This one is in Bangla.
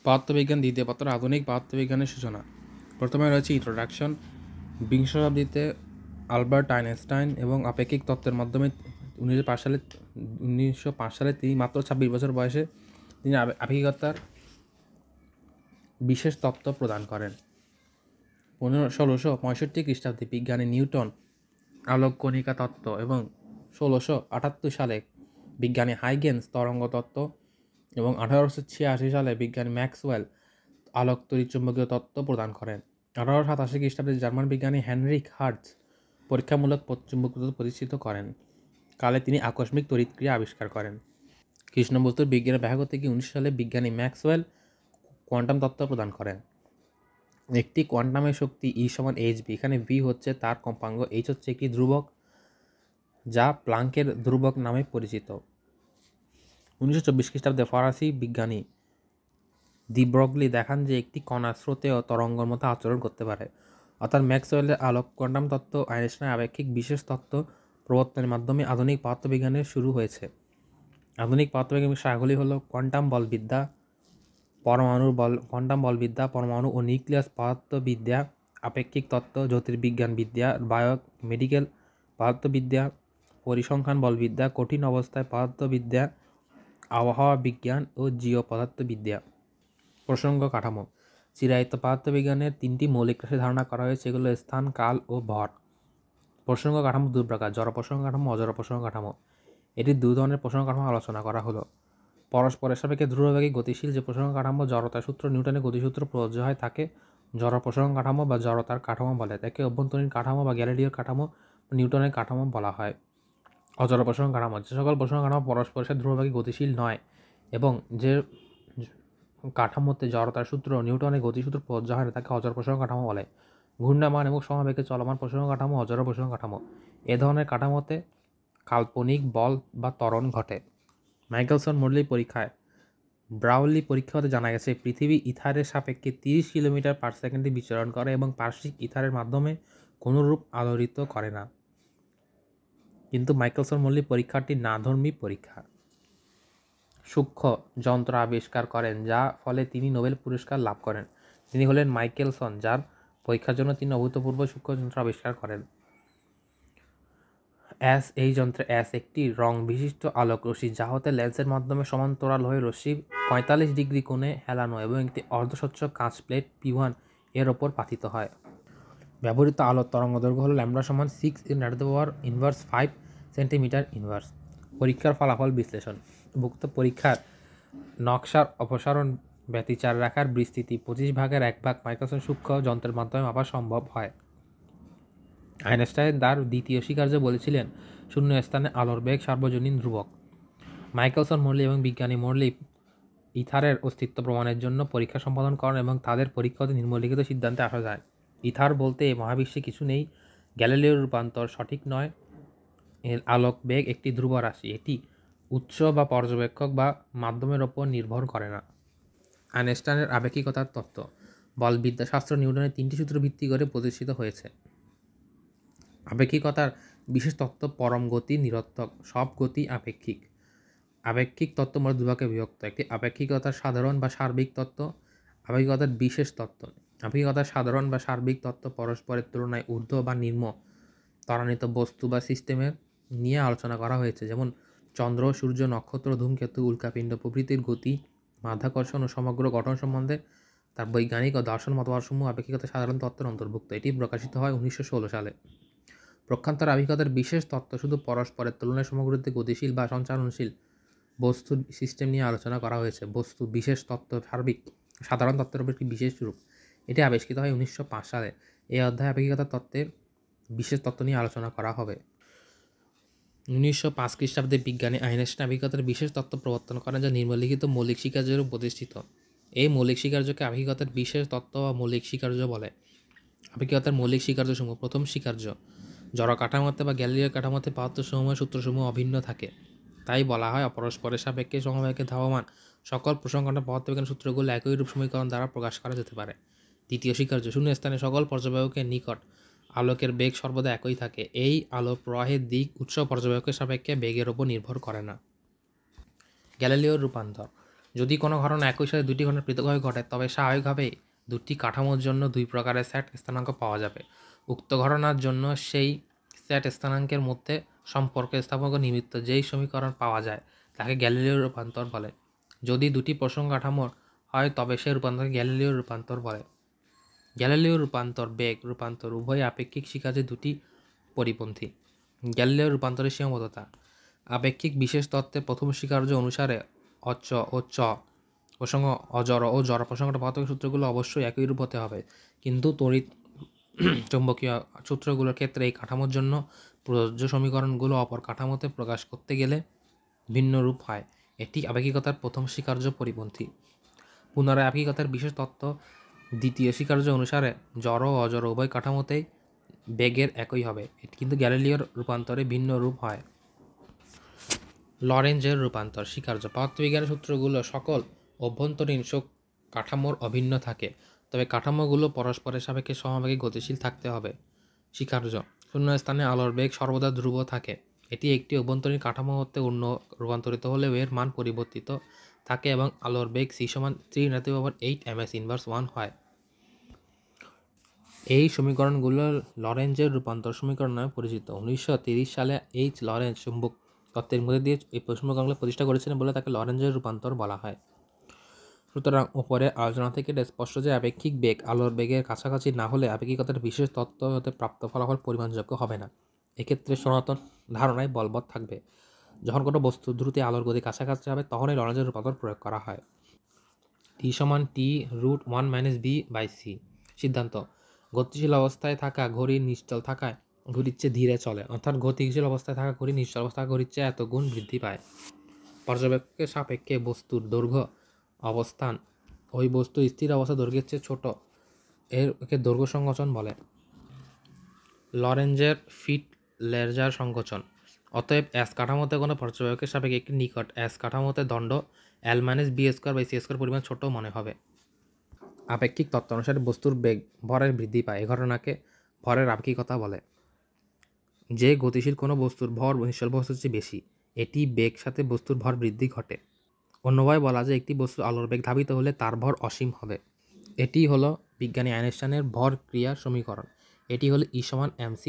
পদার্থবিজ্ঞান দ্বিতীয় পত্র আধুনিক পদার্থবিজ্ঞানের সূচনা। প্রথমে রয়েছে ইন্ট্রোডাকশন। বিংশ শতাব্দীতে আলবার্ট আইনস্টাইন এবং আপেক্ষিক তত্ত্বের মাধ্যমে 1905 সালে তিনি মাত্র 26 বছর বয়সে তিনি আপেক্ষিকতার বিশেষ তত্ত্ব প্রদান করেন। 1665 খ্রিস্টাব্দে বিজ্ঞানী নিউটন আলোক কণিকা তত্ত্ব এবং 1678 সালে বিজ্ঞানী হাইগেন্স তরঙ্গ তত্ত্ব এবং 1886 সালে বিজ্ঞানী ম্যাক্সওয়েল আলোক তড়িৎচুম্বকীয় তত্ত্ব প্রদান করেন। 1887 খ্রিস্টাব্দে জার্মান বিজ্ঞানী হেনরিক হার্টজ পরীক্ষামূলক চুম্বকীয় তত্ত্ব প্রতিষ্ঠিত করেন। কালে তিনি আকস্মিক তড়িৎক্রিয়া আবিষ্কার করেন। কৃষ্ণ বস্তুর বিজ্ঞানের ব্যাখ্যা করতে গিয়ে 19 সালে বিজ্ঞানী ম্যাক্সওয়েল কোয়ান্টাম তত্ত্ব প্রদান করেন। একটি কোয়ান্টামের শক্তি E সমান hv, এখানে v হচ্ছে তার কম্পাঙ্ক, h হচ্ছে একটি ধ্রুবক যা প্লাঙ্কের ধ্রুবক নামে পরিচিত। 1924 খ্রিস্টাব্দে ফরাসি বিজ্ঞানী দি ব্রগলি দেখান যে একটি কণা স্রোতে ও তরঙ্গের মতো আচরণ করতে পারে। অর্থাৎ ম্যাক্সওয়েলের আলোক কোয়ান্টাম তত্ত্ব, আইনস্টাইনের আপেক্ষিক বিশেষ তত্ত্ব প্রবর্তনের মাধ্যমে আধুনিক পদার্থবিজ্ঞানের শুরু হয়েছে। আধুনিক পদার্থবিজ্ঞানের শাখাগুলি হলো কোয়ান্টাম বলবিদ্যা, কোয়ান্টাম বলবিদ্যা, পরমাণু ও নিউক্লিয়াস পদার্থবিদ্যা, আপেক্ষিক তত্ত্ব, জ্যোতির্বিজ্ঞানবিদ্যা, বায়োমেডিক্যাল পদার্থবিদ্যা, পরিসংখ্যান বলবিদ্যা, কঠিন অবস্থায় পদার্থবিদ্যা, আবহাওয়া বিজ্ঞান ও জিও পদার্থবিদ্যা। প্রসঙ্গ কাঠামো। চিরায়ত পদার্থবিজ্ঞানের 3টি মৌলিক রাশি ধারণা করা হয়েছে, এগুলো স্থান, কাল ও ভর। প্রসঙ্গ কাঠামো দুই প্রকার, জড় প্রসঙ্গ কাঠামো, অজড় প্রসঙ্গ কাঠামো। এটি দুই ধরনের প্রসঙ্গ কাঠামো আলোচনা করা হলো। পরস্পরের সাপেক্ষে ধ্রুববেগে গতিশীল যে প্রসঙ্গ কাঠামো জড়তার সূত্র নিউটনের গতিসূত্র প্রযোজ্য হয় তাকে জড় প্রসঙ্গ কাঠামো বা জড়তার কাঠামো বলে। তাকে অভ্যন্তরীণ কাঠামো বা গ্যালিলিওর কাঠামো, নিউটনের কাঠামো বলা হয়। অজড় প্রসঙ্গ কাঠামো, যে সকল প্রসঙ্গ কাঠামো পরস্পরের সাথে ধ্রুববেগে গতিশীল নয় এবং যে কাঠামোতে জড়তার সূত্র নিউটনের গতিসূত্র প্রযোজ্য হয় না তাকে অজড় প্রসঙ্গ কাঠামো বলে। ঘূর্ণায়মান এবং সমবেগে চলমান প্রসঙ্গ কাঠামো অজড় প্রসঙ্গ কাঠামো। এ ধরনের কাঠামোতে কাল্পনিক বল বা ত্বরণ ঘটে। মাইকেলসন মডেল পরীক্ষায় ব্রাউলি পরীক্ষাতে জানা গেছে পৃথিবী ইথারের সাপেক্ষে 30 কিলোমিটার পার সেকেন্ডে বিচরণ করে এবং পার্শ্বিক ইথারের মাধ্যমে কোনোরূপ আলোড়িত করে না। কিন্তু মাইকেলসন মডেল পরীক্ষাটি নাধর্মী পরীক্ষা। সূক্ষ্ম যন্ত্র আবিষ্কার করেন যা ফলে তিনি নোবেল পুরস্কার লাভ করেন। তিনি হলেন মাইকেলসন, যার পরীক্ষার জন্য তিনি অভূতপূর্ব সূক্ষ্ম যন্ত্র আবিষ্কার করেন। এই যন্ত্রে একটি রং বিশিষ্ট আলোক রশ্মি যা হতে লেন্সের মাধ্যমে সমান্তরাল হয়ে রশ্মি 45 ডিগ্রি কোণে হেলানো এবং একটি অর্ধস্বচ্ছ কাঁচ প্লেট P1 এর ওপর পাতিত হয়। ব্যবহৃত আলোর তরঙ্গ দৈর্ঘ্য হল λ সমান 6 × 10⁻⁵ সেন্টিমিটার ইনভার্স। পরীক্ষার ফলাফল বিশ্লেষণ। উক্ত পরীক্ষার নকশার অপসারণ ব্যতিচার রেখার বিস্তৃতি 25/1 মাইক্রোসন সূক্ষ্ম যন্ত্রের মাধ্যমে মাপা সম্ভব হয়। আইনস্টাইন তার দ্বিতীয় স্বীকার্য বলেছিলেন শূন্য স্থানে আলোর বেগ সার্বজনীন ধ্রুবক। মাইকেলসন মডেল এবং বিজ্ঞানী মডেল ইথারের অস্তিত্ব প্রমাণের জন্য পরীক্ষা সম্পাদন করেন এবং তাদের পরীক্ষাতে নিম্নলিখিত সিদ্ধান্তে আসা যায়। ইথার বলতে মহাবিশ্বে কিছু নেই। গ্যালিলিওর রূপান্তর সঠিক নয়। এর আলোক বেগ একটি ধ্রুব রাশি, এটি উৎস বা পর্যবেক্ষক বা মাধ্যমের ওপর নির্ভর করে না। আইনস্টাইনের আপেক্ষিকতার তত্ত্ব। বলবিদ্যাশাস্ত্র নিউটনের 3টি সূত্র ভিত্তি করে প্রতিষ্ঠিত হয়েছে। আপেক্ষিকতার বিশেষ তত্ত্ব পরম গতি নিরর্থক, সব গতি আপেক্ষিক। আপেক্ষিক তত্ত্ব মূলত দুভাগে বিভক্ত, একটি আপেক্ষিকতার সাধারণ বা সার্বিক তত্ত্ব, আপেক্ষিকতার বিশেষ তত্ত্ব। আপেক্ষিকতার সাধারণ বা সার্বিক তত্ত্ব পরস্পরের তুলনায় ঊর্ধ্ব বা নিম্ন ত্বরান্বিত বস্তু বা সিস্টেমের নিয়ে আলোচনা করা হয়েছে, যেমন চন্দ্র, সূর্য, নক্ষত্র, ধূমকেতু, উল্কাপিণ্ড প্রভৃতির গতি, মাধ্যাকর্ষণ ও সমগ্র গঠন সম্বন্ধে তার বৈজ্ঞানিক ও দার্শন মতবাদসমূহ আপেক্ষিকতার সাধারণ তত্ত্বের অন্তর্ভুক্ত। এটি প্রকাশিত হয় 1916 সালে। পক্ষান্তর আপেক্ষিকতার বিশেষ তত্ত্ব শুধু পরস্পরের তুলনায় সমগ্রতে গতিশীল বা সঞ্চালনশীল বস্তুর সিস্টেম নিয়ে আলোচনা করা হয়েছে। বস্তু বিশেষ তত্ত্ব সাধারণ তত্ত্বের উপর একটি বিশেষ রূপ। এটি আবিষ্কৃত হয় 1905 সালে। এই অধ্যায়ে আপেক্ষিকতার তত্ত্বের বিশেষ তত্ত্ব নিয়ে আলোচনা করা হবে। 1905 খ্রিস্টাব্দে বিজ্ঞানী আইনস্টাইন আপেক্ষিকতার বিশেষ তত্ত্ব প্রবর্তন করেন যা নিম্নলিখিত মৌলিক স্বীকার্যের উপর প্রতিষ্ঠিত। এই মৌলিক স্বীকার্যকে আপেক্ষিকতার বিশেষ তত্ত্ব বা মৌলিক স্বীকার্য বলে। আপেক্ষিকতার মৌলিক স্বীকার্যসমূহ। প্রথম স্বীকার্য, জড় কাঠামোতে বা গ্যালিলিও কাঠামোতে পদার্থসমূহের সূত্রসমূহ অভিন্ন থাকে, তাই বলা হয় অপরস্পরের সাপেক্ষে সমবেগে ধাবমান সকল প্রসঙ্গটা পদার্থবিজ্ঞান সূত্রগুলো একই রূপ সমীকরণ দ্বারা প্রকাশ করা যেতে পারে। দ্বিতীয় স্বীকার্য, শূন্য স্থানে সকল পর্যবেক্ষকের নিকট আলোকের বেগ সর্বদা একই থাকে। এই আলো প্রবাহের দিক উৎস পর্যবেক্ষকের সাপেক্ষে বেগের ওপর নির্ভর করে না। গ্যালিলিওর রূপান্তর। যদি কোনো ঘটনা একই সাথে দুটি ঘটনা পৃথকভাবে ঘটে তবে স্বাভাবিকভাবে দুটি কাঠামোর জন্য দুই প্রকারের সেট স্থানাঙ্ক পাওয়া যাবে। উক্ত ঘটনার জন্য সেই সেট স্থানাঙ্কের মধ্যে সম্পর্ক স্থাপক নিমিত্ত যেই সমীকরণ পাওয়া যায় তাকে গ্যালিলীয় রূপান্তর বলে। যদি দুটি প্রসঙ্গ কাঠামোর হয় তবে সেই রূপান্তরকে গ্যালিলীয় রূপান্তর বলে। গ্যালিলীয় রূপান্তর, বেগ রূপান্তর উভয় আপেক্ষিক শিকারে দুটি পরিপন্থী। গ্যালিলীয় রূপান্তরের সীমাবদ্ধতা: আপেক্ষিক বিশেষ তত্ত্বের প্রথম স্বীকার্য অনুসারে অচ ও চ প্রসঙ্গ, অজড় ও জড় প্রসঙ্গটা পার্থক্য সূত্রগুলো অবশ্যই একই রূপ হতে হবে, কিন্তু তড়িৎ চৌম্বকীয় সূত্রগুলোর ক্ষেত্রে এই কাঠামোর জন্য প্রযোজ্য সমীকরণগুলো অপর কাঠামোতে প্রকাশ করতে গেলে ভিন্ন রূপ হয়। এটি আপেক্ষিকতার প্রথম স্বীকার্য পরিপন্থী। পুনরায় আপেক্ষিকতার বিশেষ তত্ত্ব দ্বিতীয় স্বীকার্য অনুসারে জড় ও অজড় উভয় কাঠামোতেই বেগের একই হবে, এটি কিন্তু গ্যালিলিওর রূপান্তরে ভিন্ন রূপ হয়। লরেঞ্জের রূপান্তর স্বীকার্য: পদার্থবিজ্ঞানের সূত্রগুলো সকল অভ্যন্তরীণ কাঠামোর অভিন্ন থাকে, তবে কাঠামোগুলো পরস্পরের সাপেক্ষে সমাবেগে গতিশীল থাকতে হবে। স্বীকার্য: শূন্য স্থানে আলোর বেগ সর্বদা ধ্রুব থাকে। এটি একটি অভ্যন্তরীণ কাঠামো হতে অন্য রূপান্তরিত হলেও এর মান পরিবর্তিত থাকে এবং আলোর বেগ c = 3 × 10⁻⁻⁴ হয়। এই সমীকরণগুলো লরেঞ্জের রূপান্তর সমীকরণ নামে পরিচিত। 1930 সালে এইচ. লরেঞ্জ চুম্বক তত্ত্বের মধ্যে দিয়ে এই সমীকরণগুলো প্রতিষ্ঠা করেছিলেন বলে তাকে লরেঞ্জের রূপান্তর বলা হয়। সুতরাং উপরে আলোচনা থেকে এটা স্পষ্ট যে আপেক্ষিক বেগ আলোর বেগের কাছাকাছি না হলে আপেক্ষিকতার বিশেষ তত্ত্ব হতে প্রাপ্ত ফলাফল পরিমাণযোগ্য হবে না। এক্ষেত্রে সনাতন ধারণায় বলবৎ থাকবে। যখন কোনো বস্তু দ্রুত আলোর গতি কাছাকাছি হবে তখনই লরেঞ্জের রূপান্তর প্রয়োগ করা হয়। t = t√1-b/c। সিদ্ধান্ত: গতিশীল অবস্থায় থাকা ঘড়ি নিশ্চল থাকায় ঘড়ির চেয়ে ধীরে চলে, অর্থাৎ গতিশীল অবস্থায় থাকা ঘড়ি নিশ্চল অবস্থায় ঘড়ির চেয়ে এত গুণ বৃদ্ধি পায়। পর্যবেক্ষকের সাপেক্ষে বস্তুর দৈর্ঘ্য অবস্থান ওই বস্তুর স্থির অবস্থা দৈর্ঘ্যের চেয়ে ছোট, একে দৈর্ঘ্য সংকোচন বলে। লরেঞ্জের ফিট-লেরজার সংকোচন: অতএব এস কাঠামোতে কোনো পর্যবেক্ষকের সাপেক্ষে একটি নিকট এস কাঠামোতে দণ্ড l-b² পরিমাণ ছোট মনে হবে। আপেক্ষিক তত্ত্ব অনুসারে বস্তুর বেগ ভরের বৃদ্ধি পায়, এ ঘটনাকে ভরের আপেক্ষিকতা বলে। যে গতিশীল কোনো বস্তুর ভর নিশ্চল বস্তুর চেয়ে বেশি, এটি বেগ সাথে বস্তুর ভর বৃদ্ধি ঘটে। অন্যভাবে বলা যায় একটি বস্তু আলোর বেগ ধাবিত হলে তার ভর অসীম হবে। এটি হলো বিজ্ঞানী আইনস্টাইনের ভর ক্রিয়ার সমীকরণ। এটি হলো E = mc²।